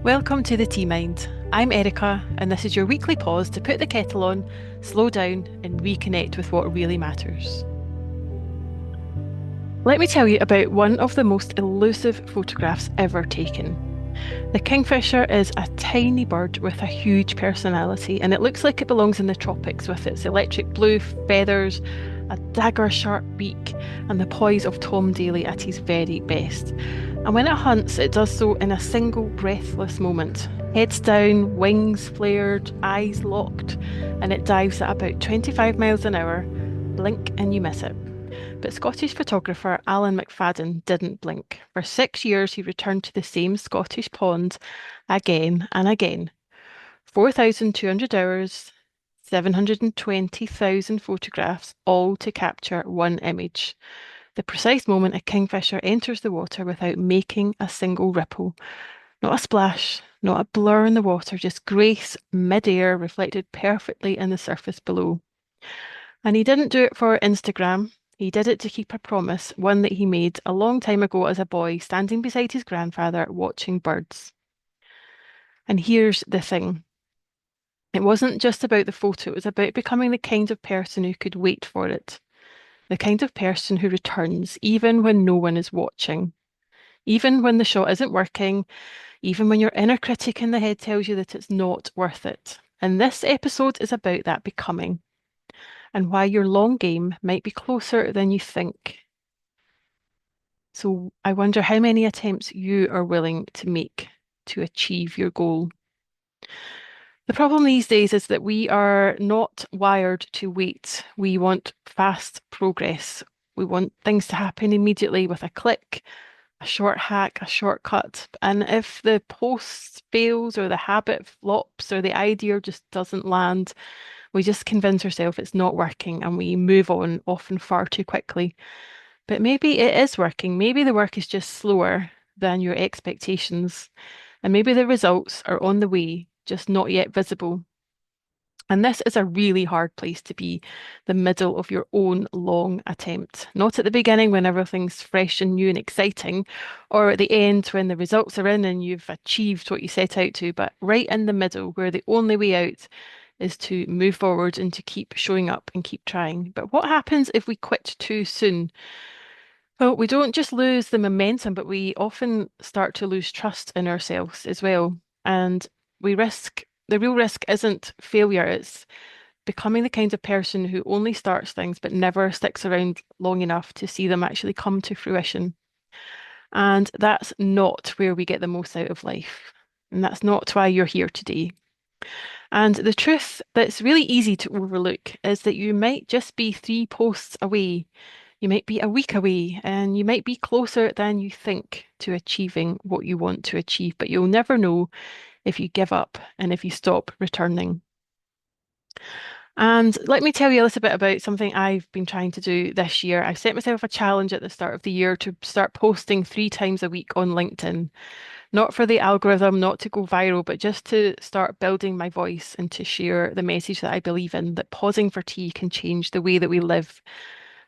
Welcome to the Tea Mind. I'm Erica, and this is your weekly pause to put the kettle on, slow down, and reconnect with what really matters. Let me tell you about one of the most elusive photographs ever taken. The kingfisher is a tiny bird with a huge personality, and it looks like it belongs in the tropics with its electric blue feathers, a dagger sharp beak, and the poise of Tom Daly at his very best. And when it hunts, it does so in a single breathless moment. Heads down, wings flared, eyes locked, and it dives at about 25 miles an hour. Blink and you miss it. But Scottish photographer Alan McFadden didn't blink. For 6 years, he returned to the same Scottish pond again and again. 4,200 hours, 720,000 photographs, all to capture one image. The precise moment a kingfisher enters the water without making a single ripple. Not a splash, not a blur in the water, just grace mid-air reflected perfectly in the surface below. And he didn't do it for Instagram. He did it to keep a promise, one that he made a long time ago as a boy, standing beside his grandfather watching birds. And here's the thing. It wasn't just about the photo, it was about becoming the kind of person who could wait for it. The kind of person who returns even when no one is watching. Even when the shot isn't working, even when your inner critic in the head tells you that it's not worth it. And this episode is about that becoming and why your long game might be closer than you think. So I wonder how many attempts you are willing to make to achieve your goal. The problem these days is that we are not wired to wait. We want fast progress. We want things to happen immediately with a click, a short hack, a shortcut. And if the post fails or the habit flops or the idea just doesn't land, we just convince ourselves it's not working and we move on often far too quickly. But maybe it is working. Maybe the work is just slower than your expectations. And maybe the results are on the way, just not yet visible. And this is a really hard place to be, the middle of your own long attempt. Not at the beginning when everything's fresh and new and exciting, or at the end when the results are in and you've achieved what you set out to, but right in the middle where the only way out is to move forward and to keep showing up and keep trying. But what happens if we quit too soon? Well, we don't just lose the momentum, but we often start to lose trust in ourselves as well. And the real risk isn't failure, it's becoming the kind of person who only starts things but never sticks around long enough to see them actually come to fruition. And that's not where we get the most out of life. And that's not why you're here today. And the truth that's really easy to overlook is that you might just be 3 posts away. You might be a week away, and you might be closer than you think to achieving what you want to achieve, but you'll never know if you give up and if you stop returning. And let me tell you a little bit about something I've been trying to do this year. I set myself a challenge at the start of the year to start posting 3 times a week on LinkedIn, not for the algorithm, not to go viral, but just to start building my voice and to share the message that I believe in, that pausing for tea can change the way that we live.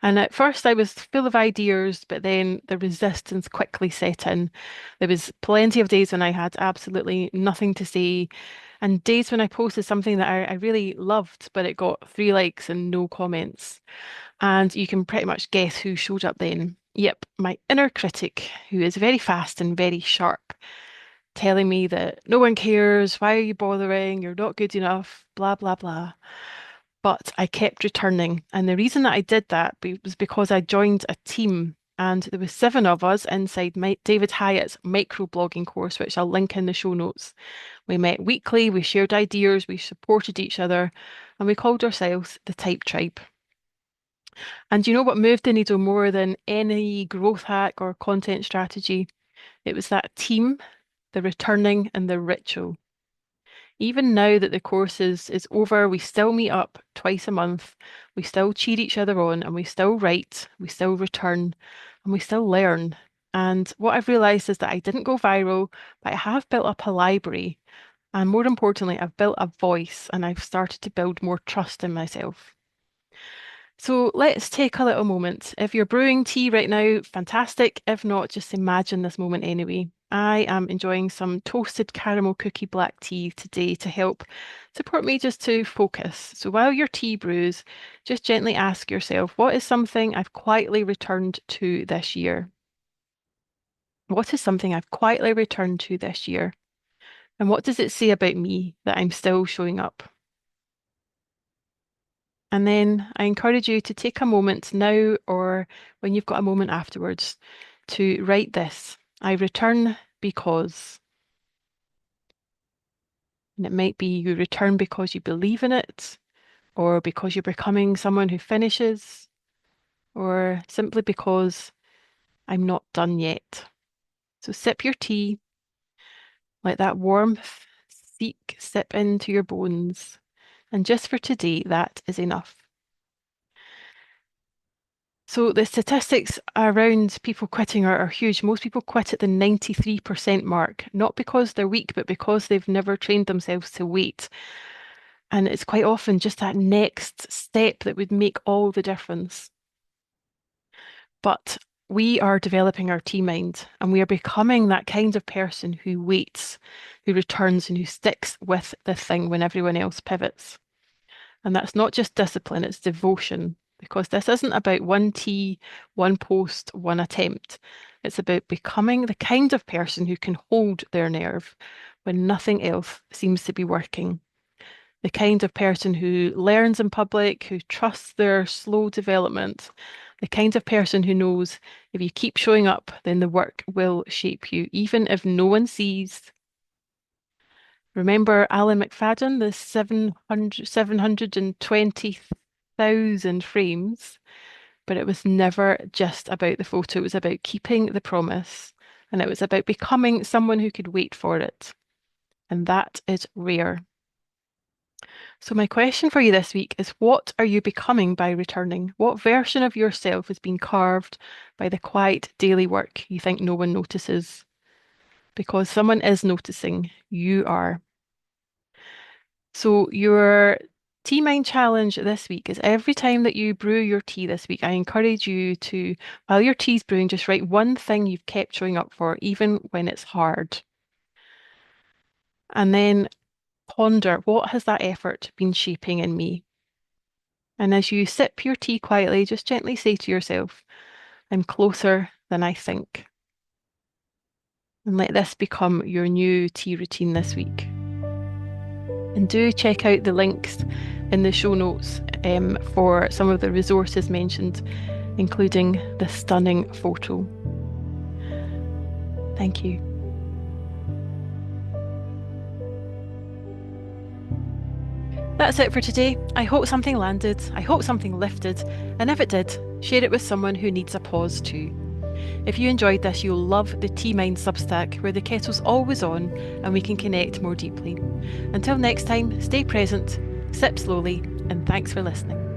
And at first I was full of ideas, but then the resistance quickly set in. There was plenty of days when I had absolutely nothing to say, and days when I posted something that I really loved, but it got 3 likes and no comments. And you can pretty much guess who showed up then. Yep, my inner critic, who is very fast and very sharp, telling me that no one cares, why are you bothering, you're not good enough, blah, blah, blah. But I kept returning. And the reason that I did that was because I joined a team and there was 7 of us inside David Hyatt's microblogging course, which I'll link in the show notes. We met weekly, we shared ideas, we supported each other, and we called ourselves the Type Tribe. And you know what moved the needle more than any growth hack or content strategy? It was that team, the returning, and the ritual. Even now that the course is over, we still meet up twice a month. We still cheer each other on and we still write, we still return, and we still learn. And what I've realized is that I didn't go viral, but I have built up a library. And more importantly, I've built a voice and I've started to build more trust in myself. So let's take a little moment. If you're brewing tea right now, fantastic. If not, just imagine this moment anyway. I am enjoying some toasted caramel cookie black tea today to help support me just to focus. So while your tea brews, just gently ask yourself, what is something I've quietly returned to this year? What is something I've quietly returned to this year? And what does it say about me that I'm still showing up? And then I encourage you to take a moment now or when you've got a moment afterwards to write this. I return because, and it might be you return because you believe in it, or because you're becoming someone who finishes, or simply because I'm not done yet. So sip your tea, let that warmth seep into your bones. And just for today, that is enough. So the statistics around people quitting are huge. Most people quit at the 93% mark, not because they're weak, but because they've never trained themselves to wait. And it's quite often just that next step that would make all the difference. But we are developing our tea mind and we are becoming that kind of person who waits, who returns, and who sticks with the thing when everyone else pivots. And that's not just discipline, it's devotion, because this isn't about one tea, one post, one attempt. It's about becoming the kind of person who can hold their nerve when nothing else seems to be working. The kind of person who learns in public, who trusts their slow development, the kind of person who knows if you keep showing up, then the work will shape you, even if no one sees. Remember Alan McFadden, the 720,000 frames, but it was never just about the photo. It was about keeping the promise, and it was about becoming someone who could wait for it. And that is rare. So, my question for you this week is what are you becoming by returning? What version of yourself has been carved by the quiet daily work you think no one notices? Because someone is noticing, you are. So, your Tea Mind challenge this week is every time that you brew your tea this week, I encourage you to, while your tea's brewing, just write one thing you've kept showing up for, even when it's hard. And then ponder what has that effort been shaping in me? And as you sip your tea quietly, just gently say to yourself, I'm closer than I think. And let this become your new tea routine this week. And do check out the links in the show notes for some of the resources mentioned, including the stunning photo. Thank you. That's it for today. I hope something landed. I hope something lifted. And if it did, share it with someone who needs a pause too. If you enjoyed this, you'll love the Tea Mind Substack, where the kettle's always on and we can connect more deeply. Until next time, stay present, sip slowly, and thanks for listening.